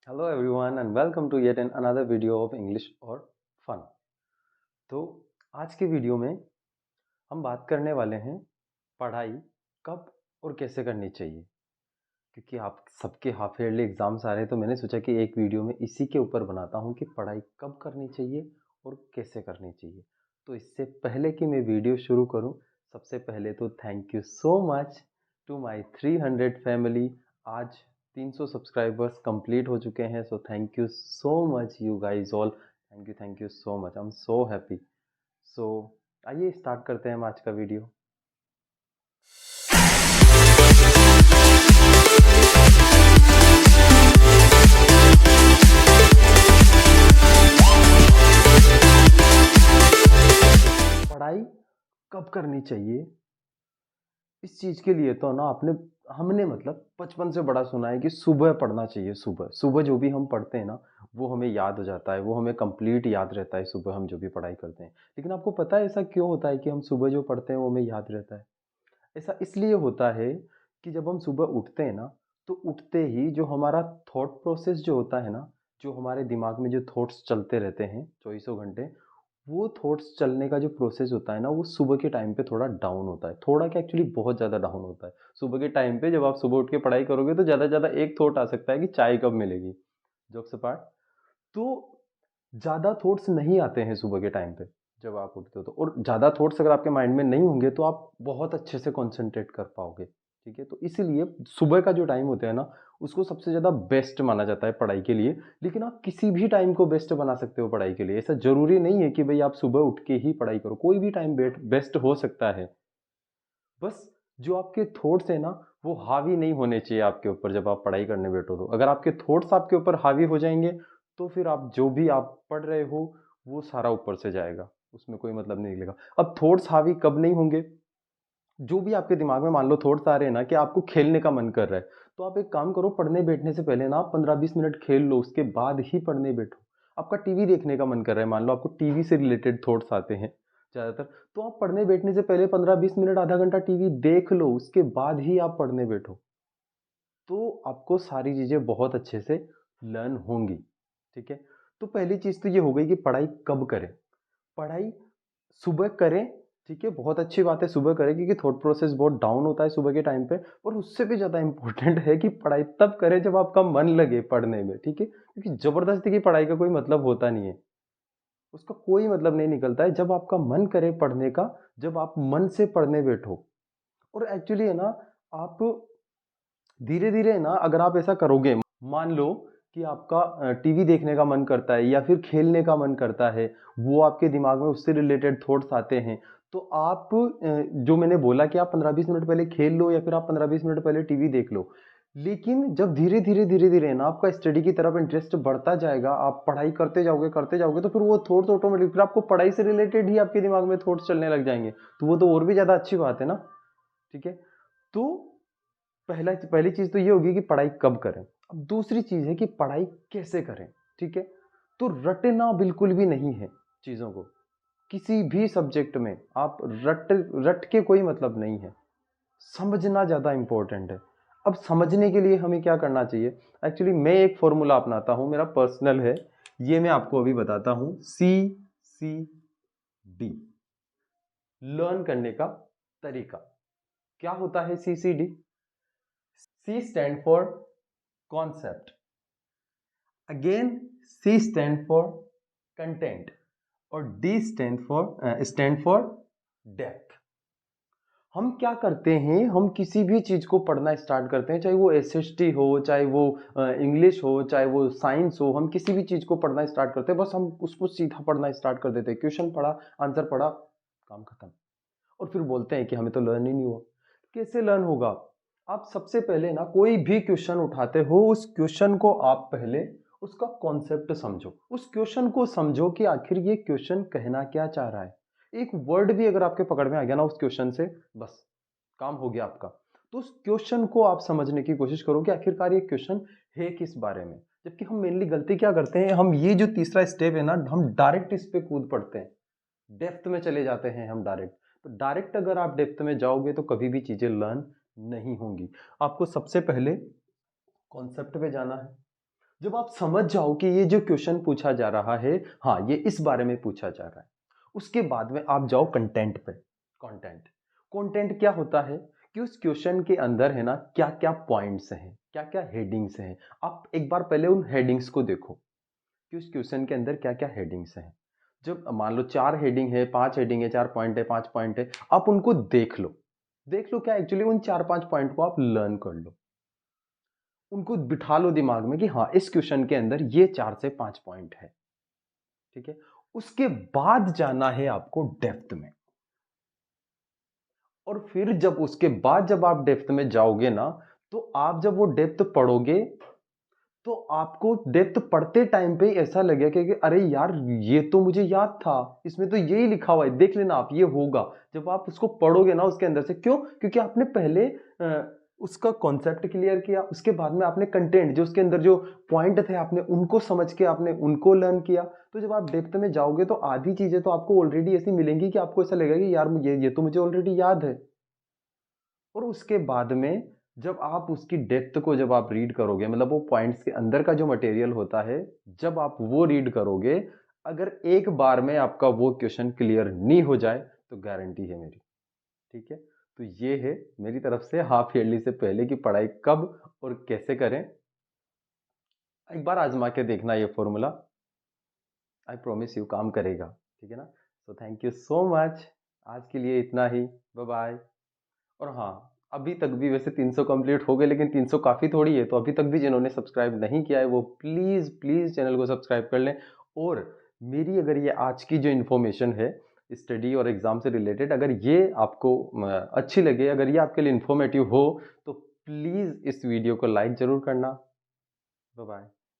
Hello everyone and welcome to yet another video of English or Fun। तो आज के video में हम बात करने वाले हैं पढ़ाई कब और कैसे करनी चाहिए। क्योंकि आप सबके हाफ ईयरली एग्जाम्स आ रहे हैं तो मैंने सोचा कि एक वीडियो में इसी के ऊपर बनाता हूँ कि पढ़ाई कब करनी चाहिए और कैसे करनी चाहिए। तो इससे पहले कि मैं वीडियो शुरू करूँ, सबसे पहले तो thank you so much to my 300 family. आज 300 सब्सक्राइबर्स कंप्लीट हो चुके हैं, so thank you so much you guys all. Thank you so much, I am so happy. So आइए स्टार्ट करते हैं हम आज का वीडियो। पढ़ाई कब करनी चाहिए, इस चीज़ के लिए तो ना हमने मतलब बचपन से बड़ा सुना है कि सुबह पढ़ना चाहिए। सुबह सुबह जो भी हम पढ़ते हैं ना, वो हमें याद हो जाता है, वो हमें कंप्लीट याद रहता है सुबह हम जो भी पढ़ाई करते हैं। लेकिन आपको पता है ऐसा क्यों होता है कि हम सुबह जो पढ़ते हैं वो हमें याद रहता है? ऐसा इसलिए होता है कि जब हम सुबह उठते हैं ना, तो उठते ही जो हमारा थॉट प्रोसेस जो होता है ना, जो हमारे दिमाग में जो थॉट्स चलते रहते हैं चौबीसों घंटे, वो थॉट्स चलने का जो प्रोसेस होता है ना, वो सुबह के टाइम पे थोड़ा डाउन होता है। थोड़ा क्या, एक्चुअली बहुत ज़्यादा डाउन होता है। सुबह के टाइम पे जब आप सुबह उठ के पढ़ाई करोगे तो ज़्यादा से ज़्यादा एक थॉट आ सकता है कि चाय कब मिलेगी। जोक्स अपार्ट, तो ज़्यादा थॉट्स नहीं आते हैं सुबह के टाइम पे जब आप उठते हो तो। और ज़्यादा थॉट्स अगर आपके माइंड में नहीं होंगे तो आप बहुत अच्छे से कंसंट्रेट कर पाओगे। ठीक है, तो इसीलिए सुबह का जो टाइम होता है ना, उसको सबसे ज़्यादा बेस्ट माना जाता है पढ़ाई के लिए। लेकिन आप किसी भी टाइम को बेस्ट बना सकते हो पढ़ाई के लिए। ऐसा ज़रूरी नहीं है कि भाई आप सुबह उठ के ही पढ़ाई करो, कोई भी टाइम बेस्ट हो सकता है। बस जो आपके थॉट्स है ना, वो हावी नहीं होने चाहिए आपके ऊपर जब आप पढ़ाई करने बैठो। तो अगर आपके थॉट्स आपके ऊपर हावी हो जाएंगे तो फिर आप जो भी आप पढ़ रहे हो वो सारा ऊपर से जाएगा, उसमें कोई मतलब नहीं निकलेगा। अब थॉट्स हावी कब नहीं होंगे? जो भी आपके दिमाग में मान लो थॉट्स आ रहे हैं ना कि आपको खेलने का मन कर रहा है, तो आप एक काम करो, पढ़ने बैठने से पहले ना आप 15-20 मिनट खेल लो, उसके बाद ही पढ़ने बैठो। आपका टीवी देखने का मन कर रहा है, मान लो आपको टीवी से रिलेटेड थॉट्स आते हैं ज़्यादातर, तो आप पढ़ने बैठने से पहले 15-20 मिनट आधा घंटा टीवी देख लो, उसके बाद ही आप पढ़ने बैठो। तो आपको सारी चीज़ें बहुत अच्छे से लर्न होंगी। ठीक है, तो पहली चीज़ तो ये हो गई कि पढ़ाई कब करें। पढ़ाई सुबह करें, ठीक है, बहुत अच्छी बात है सुबह करें, क्योंकि थॉट प्रोसेस बहुत डाउन होता है सुबह के टाइम पे। और उससे भी ज़्यादा इंपॉर्टेंट है कि पढ़ाई तब करें जब आपका मन लगे पढ़ने में। ठीक है, क्योंकि ज़बरदस्ती की पढ़ाई का कोई मतलब होता नहीं है, उसका कोई मतलब नहीं निकलता है। जब आपका मन करे पढ़ने का, जब आप मन से पढ़ने बैठो। और एक्चुअली है ना, आप धीरे धीरे ना अगर आप ऐसा करोगे, मान लो कि आपका टीवी देखने का मन करता है या फिर खेलने का मन करता है, वो आपके दिमाग में उससे रिलेटेड थॉट्स आते हैं, तो आप जो मैंने बोला कि आप 15-20 मिनट पहले खेल लो या फिर आप 15-20 मिनट पहले टीवी देख लो। लेकिन जब धीरे धीरे ना आपका स्टडी की तरफ इंटरेस्ट बढ़ता जाएगा, आप पढ़ाई करते जाओगे, तो फिर वो थॉट्स ऑटोमेटिक फिर आपको पढ़ाई से रिलेटेड ही आपके दिमाग में थॉट्स चलने लग जाएंगे। तो वो तो और भी ज्यादा अच्छी बात है ना। ठीक है, तो पहली चीज तो ये होगी कि पढ़ाई कब करें। अब दूसरी चीज है कि पढ़ाई कैसे करें। ठीक है, तो रटना बिल्कुल भी नहीं है चीजों को। किसी भी सब्जेक्ट में आप रट के कोई मतलब नहीं है, समझना ज्यादा इंपॉर्टेंट है। अब समझने के लिए हमें क्या करना चाहिए? एक्चुअली मैं एक फॉर्मूला अपनाता हूं, मेरा पर्सनल है, ये मैं आपको अभी बताता हूं। CCD, लर्न करने का तरीका। क्या होता है CCD? C stand for concept, again C stand for content, और D स्टैंड फॉर डेप्थ। हम क्या करते हैं, हम किसी भी चीज को पढ़ना स्टार्ट करते हैं, चाहे वो SST हो, चाहे वो इंग्लिश हो, चाहे वो साइंस हो, हम किसी भी चीज को पढ़ना स्टार्ट करते हैं, बस हम उसको सीधा पढ़ना स्टार्ट कर देते हैं। क्वेश्चन पढ़ा, आंसर पढ़ा, काम खत्म। और फिर बोलते हैं कि हमें तो लर्न ही नहीं हुआ। कैसे लर्न होगा? आप सबसे पहले ना कोई भी क्वेश्चन उठाते हो, उस क्वेश्चन को आप पहले उसका कॉन्सेप्ट समझो, उस क्वेश्चन को समझो कि आखिर ये क्वेश्चन कहना क्या चाह रहा है। एक वर्ड भी अगर आपके पकड़ में आ गया ना उस क्वेश्चन से, बस काम हो गया आपका। तो उस क्वेश्चन को आप समझने की कोशिश करो कि आखिरकार ये क्वेश्चन है किस बारे में। जबकि हम मेनली गलती क्या करते हैं, हम ये जो तीसरा स्टेप है ना, हम डायरेक्ट इस पे कूद पड़ते हैं, डेप्थ में चले जाते हैं हम डायरेक्ट। तो डायरेक्ट अगर आप डेप्थ में जाओगे तो कभी भी चीजें लर्न नहीं होंगी। आपको सबसे पहले कॉन्सेप्ट पे जाना है। जब आप समझ जाओ कि ये जो क्वेश्चन पूछा जा रहा है, हाँ, ये इस बारे में पूछा जा रहा है, उसके बाद में आप जाओ कंटेंट पे। कंटेंट कंटेंट क्या होता है कि उस क्वेश्चन के अंदर है ना क्या क्या पॉइंट्स हैं, क्या क्या हेडिंग्स हैं। आप एक बार पहले उन हेडिंग्स को देखो कि उस क्वेश्चन के अंदर क्या क्या हेडिंग्स हैं। जब मान लो 4 हेडिंग है, 5 हेडिंग है, 4 पॉइंट है, 5 पॉइंट है, आप उनको देख लो। देख लो क्या, एक्चुअली उन 4-5 पॉइंट को आप लर्न कर लो, उनको बिठा लो दिमाग में कि हाँ इस क्वेश्चन के अंदर ये 4 से 5 पॉइंट है। ठीक है, उसके बाद जाना है आपको डेप्थ में। और फिर जब उसके बाद जब आप डेप्थ में जाओगे ना, तो आप जब वो डेप्थ पढ़ोगे, तो आपको डेप्थ पढ़ते टाइम पे ऐसा लगेगा कि अरे यार ये तो मुझे याद था, इसमें तो यही लिखा हुआ है, देख लेना आप ये होगा। जब आप उसको पढ़ोगे ना उसके अंदर से, क्यों? क्योंकि आपने पहले उसका कॉन्सेप्ट क्लियर किया, उसके बाद में आपने कंटेंट जो उसके अंदर जो पॉइंट थे आपने उनको समझ के आपने उनको लर्न किया। तो जब आप डेप्थ में जाओगे तो आधी चीजें तो आपको ऑलरेडी ऐसी मिलेंगी कि आपको ऐसा लगेगा कि यार ये तो मुझे ऑलरेडी याद है। और उसके बाद में जब आप उसकी डेप्थ को जब आप रीड करोगे, मतलब वो पॉइंट्स के अंदर का जो मटेरियल होता है, जब आप वो रीड करोगे, अगर एक बार में आपका वो क्वेश्चन क्लियर नहीं हो जाए तो गारंटी है मेरी। ठीक है, तो ये है मेरी तरफ से हाफ ईयरली से पहले की पढ़ाई कब और कैसे करें। एक बार आजमा के देखना ये फॉर्मूला, आई प्रॉमिस यू काम करेगा। ठीक है ना? सो थैंक यू सो मच, आज के लिए इतना ही। Bye bye. और हाँ, अभी तक भी वैसे 300 कंप्लीट हो गए, लेकिन 300 काफ़ी थोड़ी है, तो अभी तक भी जिन्होंने सब्सक्राइब नहीं किया है वो प्लीज़ प्लीज़ चैनल को सब्सक्राइब कर लें। और मेरी अगर ये आज की जो इन्फॉर्मेशन है स्टडी और एग्ज़ाम से रिलेटेड, अगर ये आपको अच्छी लगे, अगर ये आपके लिए इन्फॉर्मेटिव हो, तो प्लीज़ इस वीडियो को लाइक ज़रूर करना। Bye bye.